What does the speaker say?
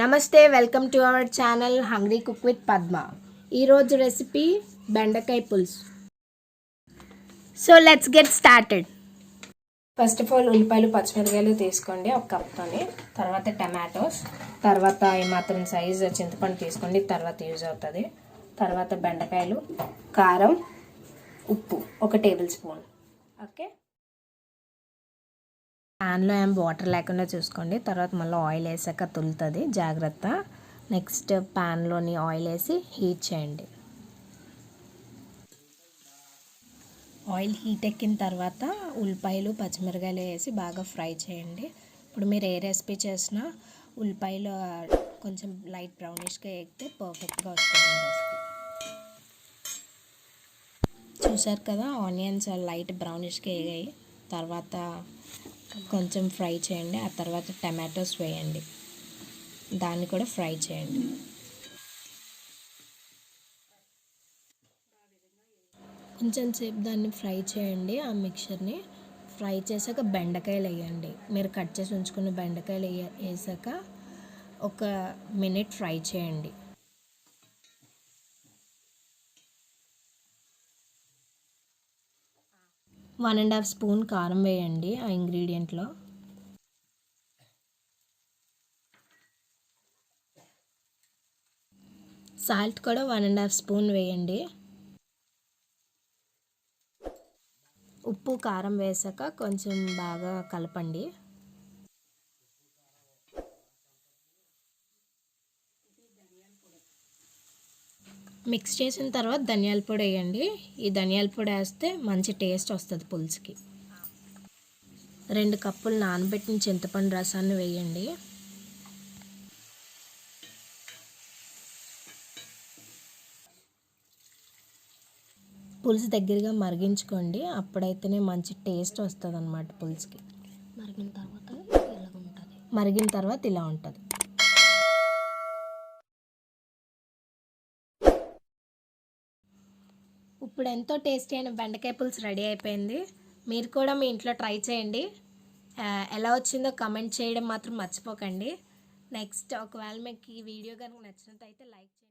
నమస్తే, welcome to our channel hungry cook with Padma. ఈరోజు recipe బెండకాయ పులుసు. So let's get started. First of all ఉల్లిపాయలు పచ్చిమిరకాయలు తీసుకోండి ఒక కప్తోని. తర్వాత టమాటోస్, తర్వాత ఏమాత్రం సైజు చింతపండు తీసుకోండి, తర్వాత యూజ్ అవుతుంది. తర్వాత బెండకాయలు, కారం, ఉప్పు 1 టేబుల్ స్పూన్. ఓకే, ప్యాన్లో ఏం వాటర్ లేకుండా చూసుకోండి. తర్వాత మళ్ళీ ఆయిల్ వేసాక తులుతుంది, జాగ్రత్త. నెక్స్ట్ ప్యాన్లోని ఆయిల్ వేసి హీట్ చేయండి. ఆయిల్ హీట్ ఎక్కిన తర్వాత ఉల్లిపాయలు పచ్చిమిరకాయలు వేసి బాగా ఫ్రై చేయండి. ఇప్పుడు మీరు ఏ రెసిపీ చేసినా ఉల్లిపాయలు కొంచెం లైట్ బ్రౌనిష్గా ఎగితే పర్ఫెక్ట్గా వస్తుంది రెసిపీ. చూసారు కదా, ఆనియన్స్ లైట్ బ్రౌనిష్గా ఎగాయి. తర్వాత కొంచెం ఫ్రై చేయండి. ఆ తర్వాత టమాటోస్ వేయండి, దాన్ని కూడా ఫ్రై చేయండి. కొంచెం సేపు దాన్ని ఫ్రై చేయండి. ఆ మిక్చర్ని ఫ్రై చేశాక బెండకాయలు వేయండి. మీరు కట్ చేసి ఉంచుకున్న బెండకాయలు వేసాక 1 మినిట్ ఫ్రై చేయండి. వన్ అండ్ హాఫ్ స్పూన్ కారం వేయండి ఆ ఇంగ్రీడియంట్లో. సాల్ట్ కూడా 1.5 స్పూన్ వేయండి. ఉప్పు కారం వేసాక కొంచెం బాగా కలపండి. మిక్స్ చేసిన తర్వాత ధనియాల పొడి వేయండి. ఈ ధనియాల పొడి వేస్తే మంచి టేస్ట్ వస్తుంది పులుసుకి. 2 కప్పులు నానబెట్టిన చింతపండు రసాన్ని వేయండి. పులుసు దగ్గరగా మరిగించుకోండి, అప్పుడైతేనే మంచి టేస్ట్ వస్తుంది అన్నమాట పులుసుకి. మరిగిన తర్వాత ఇలా ఉంటుంది. ఇప్పుడు ఎంతో టేస్టీ అయిన బెండకాయ పులుసు రెడీ అయిపోయింది. మీరు కూడా మీ ఇంట్లో ట్రై చేయండి. ఎలా వచ్చిందో కమెంట్ చేయడం మాత్రం మర్చిపోకండి. నెక్స్ట్ ఒకవేళ మీకు ఈ వీడియో కనుక నచ్చినట్లయితే లైక్ చేయండి.